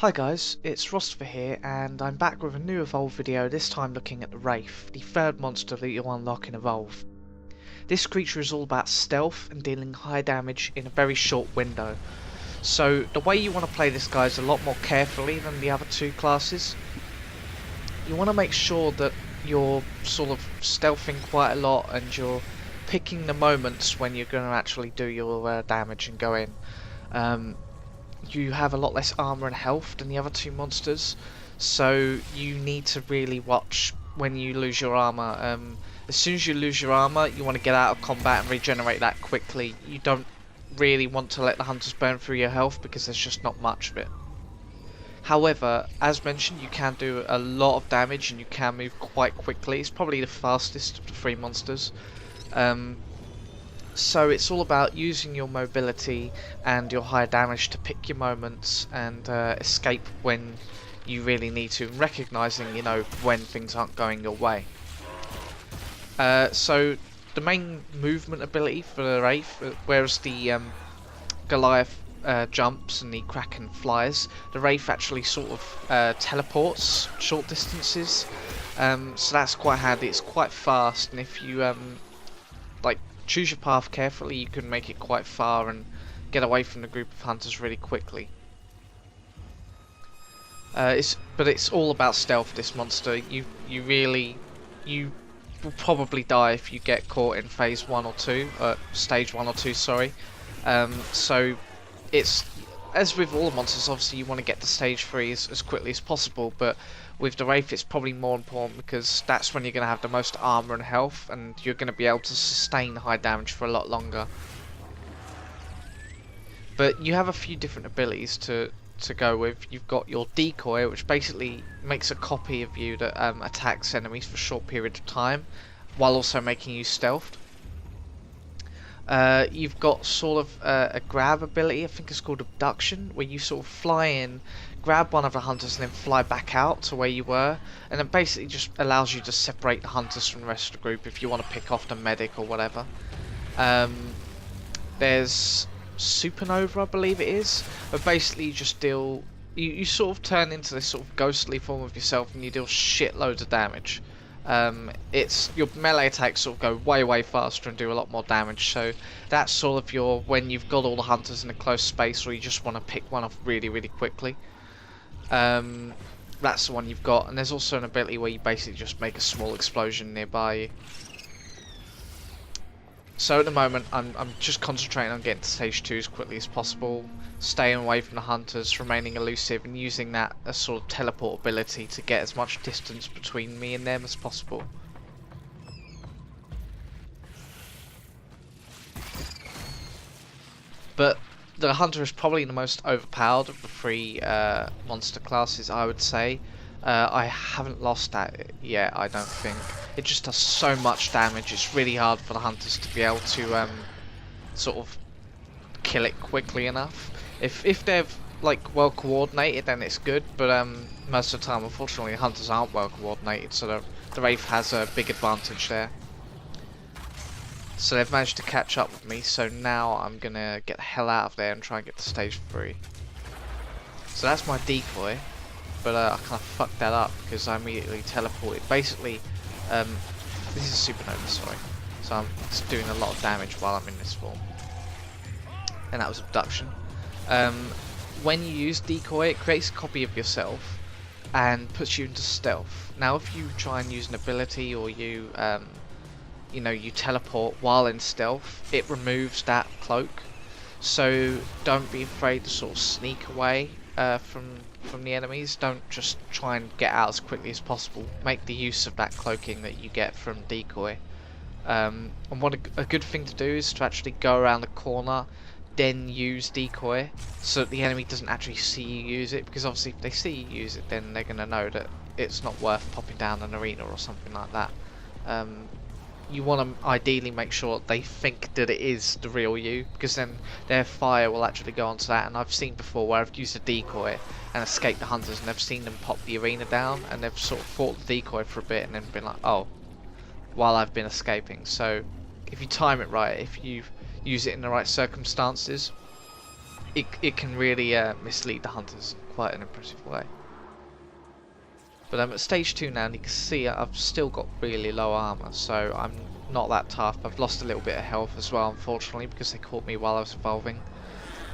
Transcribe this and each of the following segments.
Hi guys, it's Rostver here, and I'm back with a new Evolve video, this time looking at the Wraith, the third monster that you'll unlock in Evolve. This creature is all about stealth and dealing high damage in a very short window. So the way you want to play this guy is a lot more carefully than the other two classes. You want to make sure that you're sort of stealthing quite a lot and you're picking the moments when you're going to actually do your damage and go in. You have a lot less armor and health than the other two monsters, so you need to really watch when you lose your armor. As soon as you lose your armor, you want to get out of combat and regenerate that quickly. You don't really want to let the hunters burn through your health because there's just not much of it. However, as mentioned, you can do a lot of damage and you can move quite quickly. It's probably the fastest of the three monsters. So it's all about using your mobility and your high damage to pick your moments and escape when you really need to, and recognising, when things aren't going your way. So the main movement ability for the Wraith, whereas the Goliath jumps and the Kraken flies, the Wraith actually sort of teleports short distances. So that's quite handy. It's quite fast, and if you choose your path carefully, you can make it quite far and get away from the group of hunters really quickly. But it's all about stealth, this monster. You will probably die if you get caught in phase 1 or 2, stage 1 or 2, sorry. So it's, as with all the monsters, obviously you want to get to stage 3 as quickly as possible, but with the Wraith it's probably more important because that's when you're going to have the most armor and health, and you're going to be able to sustain high damage for a lot longer. But you have a few different abilities to go with. You've got your decoy, which basically makes a copy of you that attacks enemies for a short period of time while also making you stealthed. You've got sort of a grab ability, I think it's called abduction, where you sort of fly in, grab one of the hunters and then fly back out to where you were, and it basically just allows you to separate the hunters from the rest of the group if you want to pick off the medic or whatever. There's supernova, I believe it is, but basically you just deal, you sort of turn into this sort of ghostly form of yourself and you deal shitloads of damage. It's your melee attacks sort of go way faster and do a lot more damage, so that's sort of your, when you've got all the hunters in a close space or you just want to pick one off really quickly. That's the one you've got, and there's also an ability where you basically just make a small explosion nearby you. So at the moment I'm just concentrating on getting to stage 2 as quickly as possible, staying away from the hunters, remaining elusive, and using that as sort of teleport ability to get as much distance between me and them as possible. But the hunter is probably the most overpowered of the three monster classes, I would say. I haven't lost that yet, I don't think. It just does so much damage, it's really hard for the hunters to be able to sort of kill it quickly enough. If they're well coordinated, then it's good, but most of the time unfortunately hunters aren't well coordinated, so the Wraith has a big advantage there. So they've managed to catch up with me, so now I'm gonna get the hell out of there and try and get to stage 3. So that's my decoy, but I kind of fucked that up because I immediately teleported. Basically, this is a supernova, sorry, so I'm just doing a lot of damage while I'm in this form. And that was abduction. When you use decoy, it creates a copy of yourself and puts you into stealth. Now if you try and use an ability, or you you teleport while in stealth, it removes that cloak. So don't be afraid to sort of sneak away from the enemies. Don't just try and get out as quickly as possible. Make the use of that cloaking that you get from decoy. And what a good thing to do is to actually go around the corner, then use decoy, so that the enemy doesn't actually see you use it, because obviously if they see you use it, then they're going to know that it's not worth popping down an arena or something like that. You want to ideally make sure they think that it is the real you, because then their fire will actually go onto that. And I've seen before where I've used a decoy and escaped the hunters, and I've seen them pop the arena down, and they've sort of fought the decoy for a bit and then been like, oh, while I've been escaping. So if you time it right, if you use it in the right circumstances, it can really mislead the hunters in quite an impressive way. But I'm at stage 2 now, and you can see I've still got really low armor, so I'm not that tough. I've lost a little bit of health as well, unfortunately, because they caught me while I was evolving.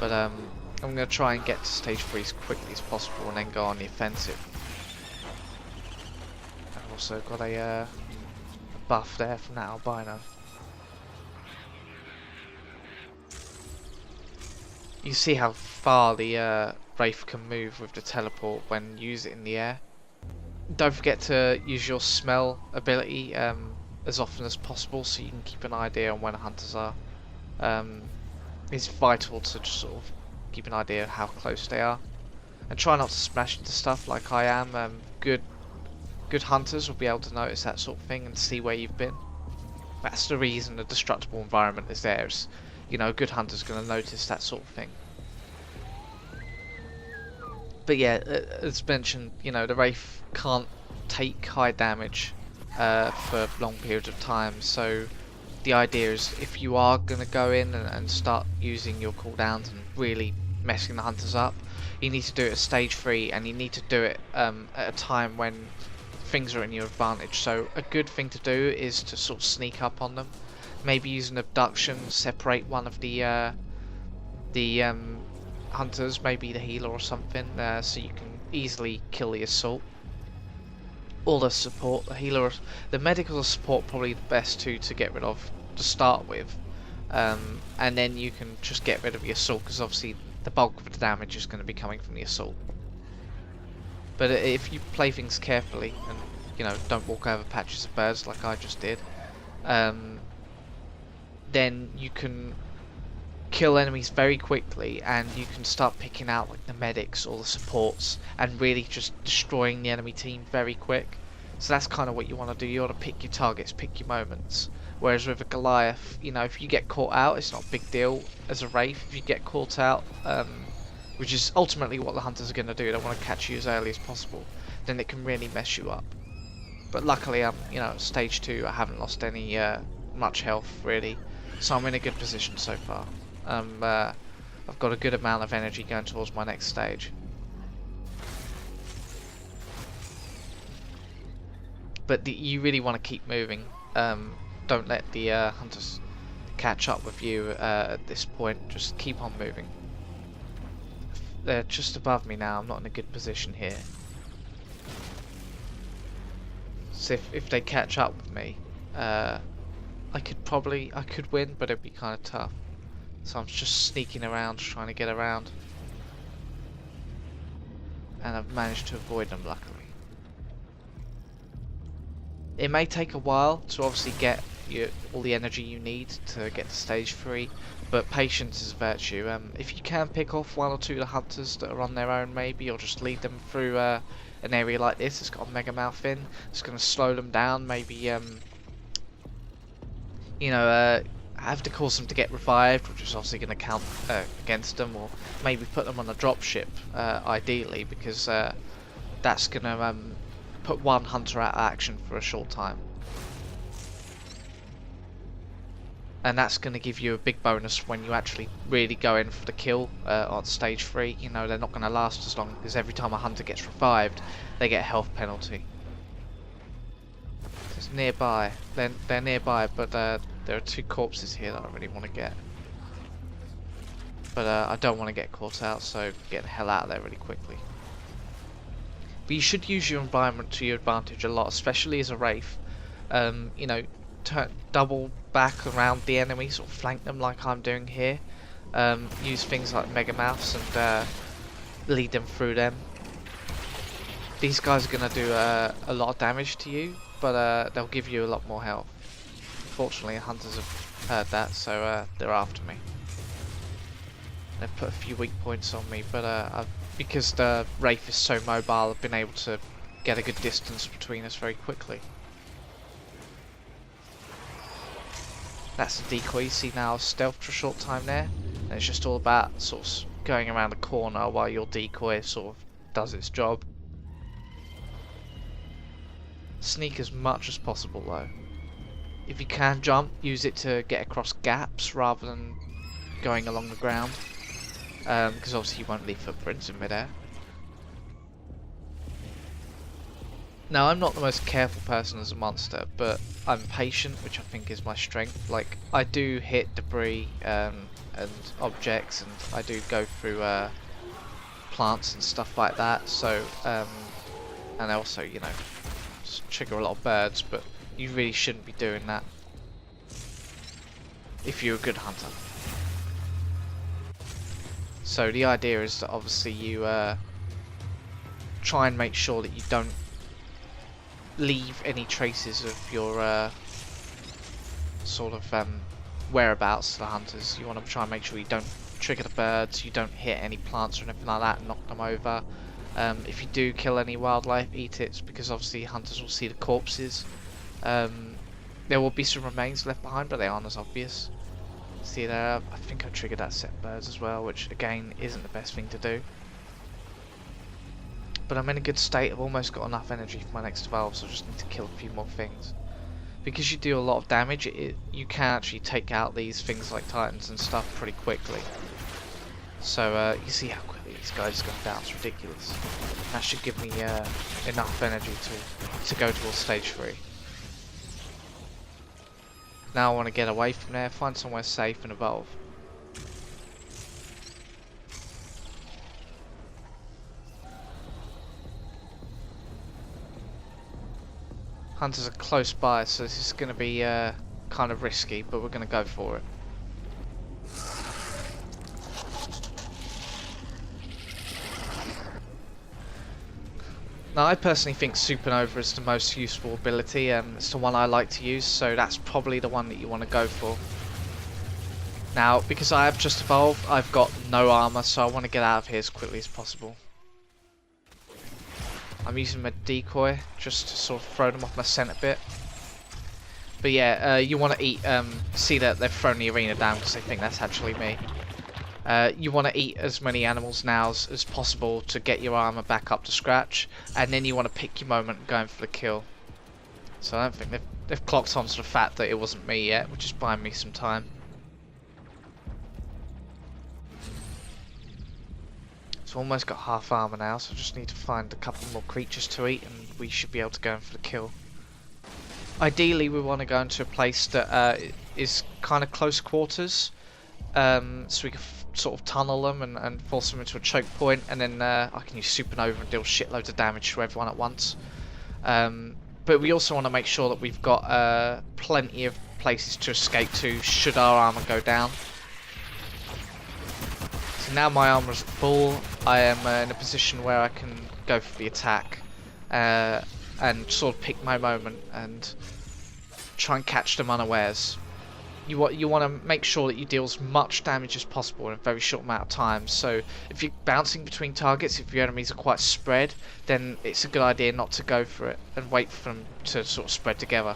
But I'm going to try and get to stage 3 as quickly as possible and then go on the offensive. I've also got a buff there from that albino. You see how far the Wraith can move with the teleport when you use it in the air. Don't forget to use your smell ability as often as possible, so you can keep an idea on when hunters are. It's vital to just sort of keep an idea of how close they are, and try not to smash into stuff like I am. Good hunters will be able to notice that sort of thing and see where you've been. That's the reason the destructible environment is there. Is, you know, a good hunter's going to notice that sort of thing. But yeah, as mentioned, you know, the Wraith can't take high damage for long periods of time, so the idea is if you are going to go in and start using your cooldowns and really messing the hunters up, you need to do it at stage 3, and you need to do it at a time when things are in your advantage. So a good thing to do is to sort of sneak up on them, maybe use an abduction, separate one of the hunters, maybe the healer or something, so you can easily kill the assault. Or the support, the healer, the medical or support, probably the best two to get rid of to start with, and then you can just get rid of the assault, because obviously the bulk of the damage is going to be coming from the assault. But if you play things carefully and, you know, don't walk over patches of birds like I just did, then you can kill enemies very quickly, and you can start picking out like the medics or the supports and really just destroying the enemy team very quick. So that's kind of what you want to do. You want to pick your targets, pick your moments. Whereas with a Goliath, you know, if you get caught out, it's not a big deal. As a Wraith, if you get caught out, which is ultimately what the hunters are going to do, they want to catch you as early as possible, then it can really mess you up. But luckily, I'm, you know, at stage 2, I haven't lost any much health really, so I'm in a good position so far. I've got a good amount of energy going towards my next stage. But you really want to keep moving. Don't let the hunters catch up with you at this point. Just keep on moving. They're just above me now. I'm not in a good position here. So if they catch up with me, I could win, but it'd be kind of tough. So I'm just sneaking around, trying to get around. And I've managed to avoid them, luckily. It may take a while to obviously get all the energy you need to get to stage 3, but patience is a virtue. If you can pick off 1 or 2 of the hunters that are on their own maybe, or just lead them through an area like this, it's got a mega mouth in, it's going to slow them down, maybe, you know, have to cause them to get revived, which is obviously going to count against them, or maybe put them on a dropship, ideally, because that's going to put one hunter out of action for a short time. And that's going to give you a big bonus when you actually really go in for the kill on stage 3. You know, they're not going to last as long, because every time a hunter gets revived, they get a health penalty. It's nearby. They're nearby, but there are 2 corpses here that I really want to get. But I don't want to get caught out, so get the hell out of there really quickly. But you should use your environment to your advantage a lot, especially as a Wraith. You know, double back around the enemy, sort of flank them like I'm doing here. Use things like Mega Mouths and lead them through them. These guys are going to do a lot of damage to you, but they'll give you a lot more health. Unfortunately, hunters have heard that, so they're after me. They've put a few weak points on me, but because the Wraith is so mobile, I've been able to get a good distance between us very quickly. That's the decoy. You see now, stealth for a short time there, and it's just all about sort of going around the corner while your decoy sort of does its job. Sneak as much as possible though. If you can jump, use it to get across gaps rather than going along the ground. because obviously you won't leave footprints in midair. Now, I'm not the most careful person as a monster, but I'm patient, which I think is my strength. Like, I do hit debris and objects, and I do go through plants and stuff like that, so, and also, you know, trigger a lot of birds, but you really shouldn't be doing that if you're a good hunter. So the idea is that obviously you try and make sure that you don't leave any traces of your sort of whereabouts to the hunters. You want to try and make sure you don't trigger the birds, you don't hit any plants or anything like that and knock them over. If you do kill any wildlife, eat it, because obviously hunters will see the corpses. There will be some remains left behind, but they aren't as obvious. See there, I think I triggered that set of birds as well, which again isn't the best thing to do. But I'm in a good state, I've almost got enough energy for my next evolve, so I just need to kill a few more things. Because you do a lot of damage, you can actually take out these things like titans and stuff pretty quickly. So you see how quickly these guys are going down, it's ridiculous. That should give me enough energy to go towards stage 3. Now I want to get away from there, find somewhere safe and evolve. Hunters are close by, so this is going to be kind of risky, but we're going to go for it. Now I personally think Supernova is the most useful ability, and it's the one I like to use, so that's probably the one that you want to go for. Now, because I have just evolved, I've got no armor, so I want to get out of here as quickly as possible. I'm using my decoy just to sort of throw them off my scent a bit. But yeah, you want to eat, see that they've thrown the arena down because they think that's actually me. You want to eat as many animals now as possible to get your armor back up to scratch, and then you want to pick your moment going for the kill. So I don't think they've clocked onto the fact that it wasn't me yet, which is buying me some time. So almost got half armor now, so I just need to find a couple more creatures to eat and we should be able to go in for the kill. Ideally we want to go into a place that is kind of close quarters, so we can sort of tunnel them and force them into a choke point, and then I can use Supernova and deal shitloads of damage to everyone at once. But we also want to make sure that we've got plenty of places to escape to should our armor go down. So now my armor is full, I am in a position where I can go for the attack and sort of pick my moment and try and catch them unawares. You want to make sure that you deal as much damage as possible in a very short amount of time. So if you're bouncing between targets, if your enemies are quite spread, then it's a good idea not to go for it and wait for them to sort of spread together.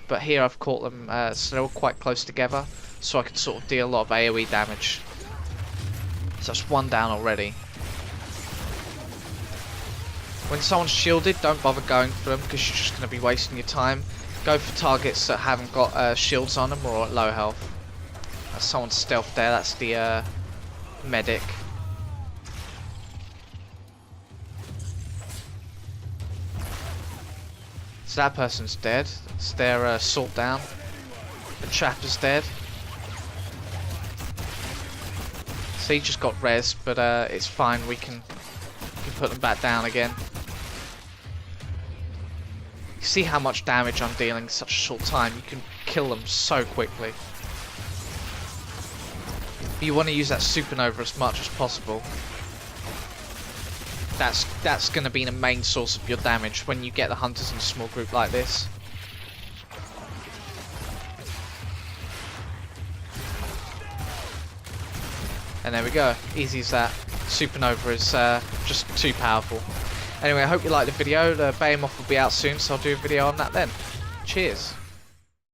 But here I've caught them, so they're all quite close together, so I can sort of deal a lot of AoE damage. So that's one down already. When someone's shielded, don't bother going for them because you're just going to be wasting your time. Go for targets that haven't got shields on them or at low health. That's someone's stealth there, that's the medic. So that person's dead. It's their salt down. The trapper's dead. So he just got res, but it's fine. We can put them back down again. You see how much damage I'm dealing in such a short time. You can kill them so quickly. But you want to use that Supernova as much as possible. That's going to be the main source of your damage when you get the hunters in a small group like this. And there we go, easy as that. Supernova is just too powerful. Anyway, I hope you liked the video. The Behemoth will be out soon, so I'll do a video on that then. Cheers.